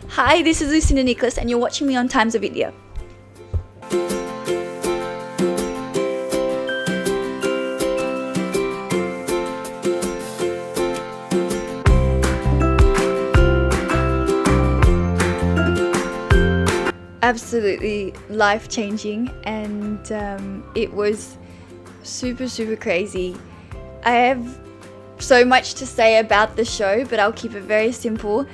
Hi, this is Lucinda Nicholas and you're watching me on Times of India. Absolutely life-changing, and it was super crazy. I have so much to say about the show, but I'll keep it very simple.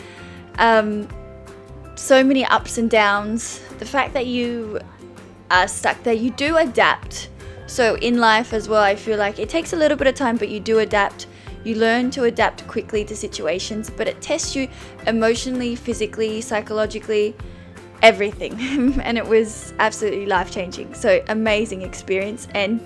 So many ups and downs. The fact that you are stuck there, you do adapt. So in life as well, I feel like it takes a little bit of time, but you do adapt. You learn to adapt quickly to situations, but it tests you emotionally, physically, psychologically, everything. And it was absolutely life-changing. So amazing experience, and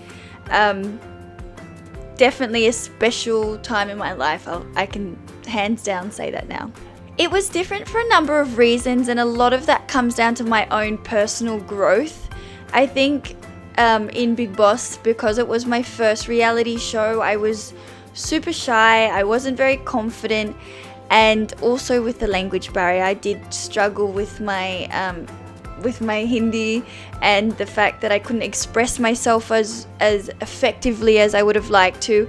definitely a special time in my life. I can hands down say that now. It was different for a number of reasons, and a lot of that comes down to my own personal growth. I think in Bigg Boss, because it was my first reality show, I was super shy, I wasn't very confident, and also with the language barrier, I did struggle with my Hindi, and the fact that I couldn't express myself as effectively as I would have liked to.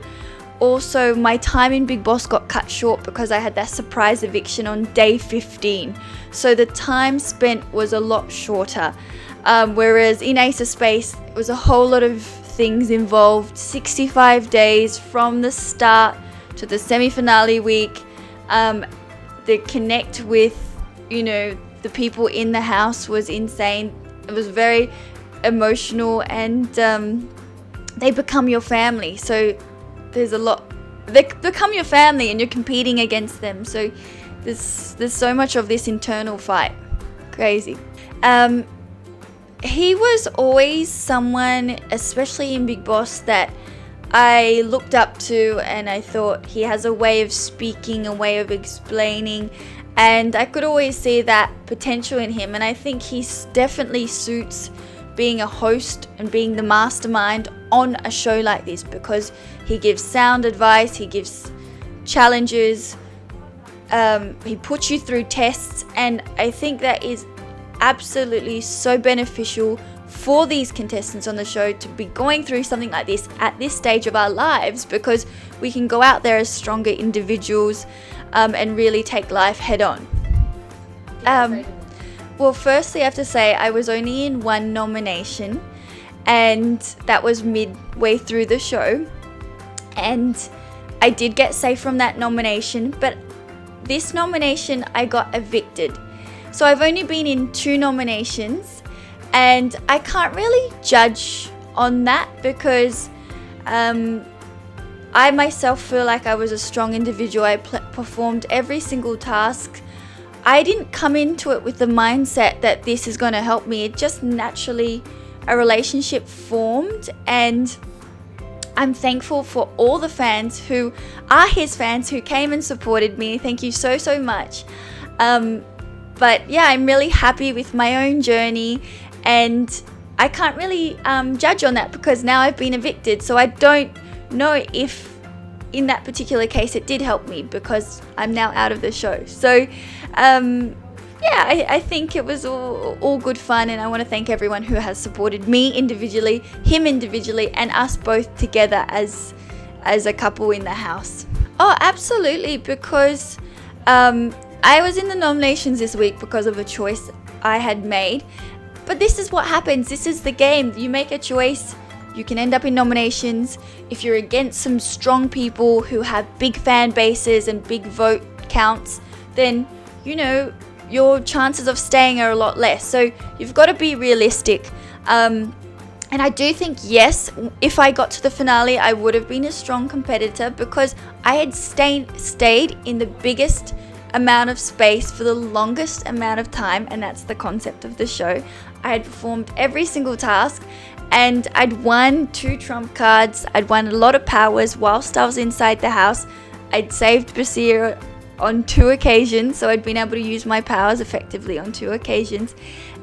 Also, my time in Bigg Boss got cut short because I had that surprise eviction on day 15. So the time spent was a lot shorter. Whereas in Ace of Space, it was a whole lot of things involved. 65 days from the start to the semi-finale week. The connect with, the people in the house was insane. It was very emotional, and they become your family. So there's a lot. They become your family, and you're competing against them. So there's so much of this internal fight. Crazy. He was always someone, especially in Bigg Boss, that I looked up to, and I thought he has a way of speaking, a way of explaining, and I could always see that potential in him. And I think he definitely suits being a host and being the mastermind on a show like this, because he gives sound advice, he gives challenges, he puts you through tests, and I think that is absolutely so beneficial for these contestants on the show to be going through something like this at this stage of our lives, because we can go out there as stronger individuals and really take life head on. Well, firstly, I have to say I was only in one nomination, and that was midway through the show, and I did get safe from that nomination, but this nomination I got evicted. So I've only been in 2 nominations, and I can't really judge on that because I myself feel like I was a strong individual. I performed every single task. I didn't come into it with the mindset that this is going to help me. It just naturally, a relationship formed, and I'm thankful for all the fans who are his fans who came and supported me. Thank you so much. But yeah, I'm really happy with my own journey, and I can't really judge on that because now I've been evicted. So I don't know if in that particular case it did help me because I'm now out of the show. So yeah, I think it was all good fun, and I want to thank everyone who has supported me individually, him individually, and us both together as a couple in the house. Oh, absolutely, because I was in the nominations this week because of a choice I had made. But this is what happens. This is the game. You make a choice, you can end up in nominations. If you're against some strong people who have big fan bases and big vote counts, then, your chances of staying are a lot less. So you've got to be realistic. And I do think, yes, if I got to the finale, I would have been a strong competitor because I had stayed in the biggest amount of space for the longest amount of time, and that's the concept of the show. I had performed every single task, and I'd won 2 trump cards. I'd won a lot of powers whilst I was inside the house. I'd saved Basir on 2 occasions, so I'd been able to use my powers effectively on 2 occasions.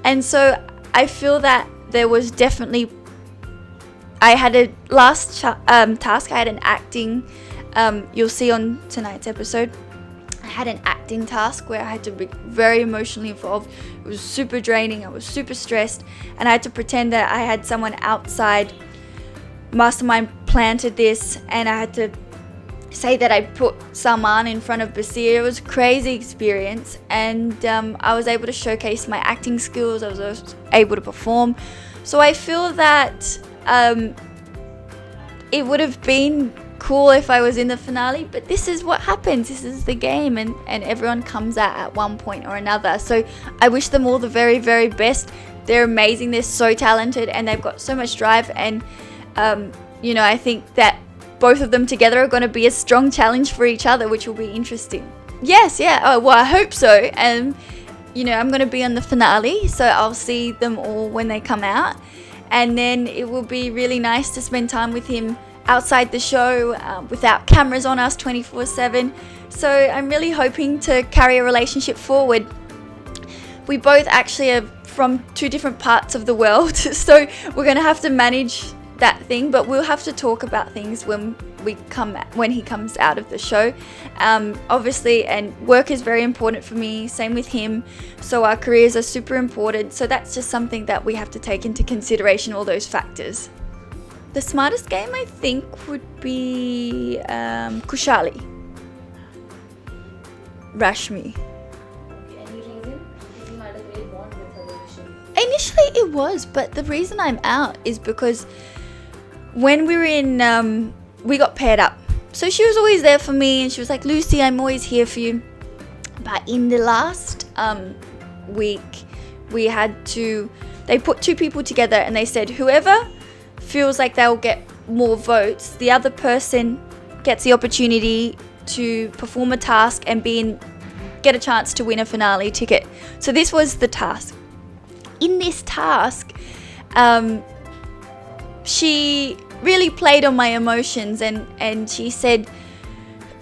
And so I feel that there was definitely, I had a last task, I had an acting, you'll see on tonight's episode, I had an acting task where I had to be very emotionally involved. It was super draining. I was super stressed, and I had to pretend that I had someone outside mastermind planted this, and I had to say that I put Salman in front of Basir. It was a crazy experience, and I was able to showcase my acting skills. I was able to perform. So I feel that it would have been cool if I was in the finale, but this is what happens. This is the game, and everyone comes out at one point or another. So I wish them all the very, very best. They're amazing. They're so talented, and they've got so much drive, and I think that both of them together are going to be a strong challenge for each other, which will be interesting. Yes, yeah. Oh, well, I hope so. And I'm going to be on the finale, so I'll see them all when they come out, and then it will be really nice to spend time with him outside the show without cameras on us 24/7. So I'm really hoping to carry a relationship forward. We both actually are from two different parts of the world, so we're going to have to manage that thing, but we'll have to talk about things when he comes out of the show, obviously. And work is very important for me, same with him, so our careers are super important. So that's just something that we have to take into consideration, all those factors. The smartest game, I think, would be Kushali. Rashmi. Any reason? You had a great bond with her initially. Initially it was, but the reason I'm out is because when we were in, we got paired up. So she was always there for me, and she was like, Lucy, I'm always here for you. But in the last week, they put two people together, and they said, whoever feels like they'll get more votes, the other person gets the opportunity to perform a task and get a chance to win a finale ticket. So this was the task. In this task, she really played on my emotions, and she said,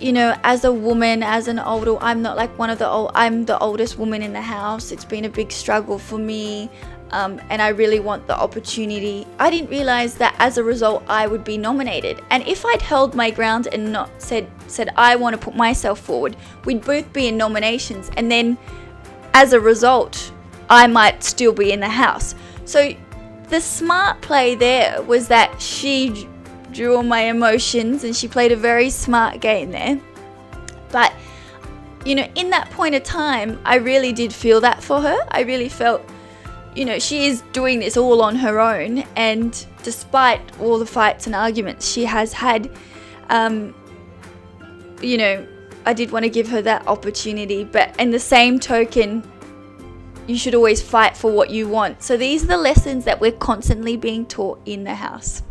as a woman, as an older, I'm not like I'm the oldest woman in the house. It's been a big struggle for me, and I really want the opportunity. I didn't realize that as a result I would be nominated, and if I'd held my ground and not said I want to put myself forward, we'd both be in nominations, and then as a result I might still be in the house. So the smart play there was that she drew on my emotions, and she played a very smart game there. But in that point of time, I really did feel that for her. I really felt, she is doing this all on her own, and despite all the fights and arguments she has had, I did want to give her that opportunity. But in the same token, you should always fight for what you want. So these are the lessons that we're constantly being taught in the house.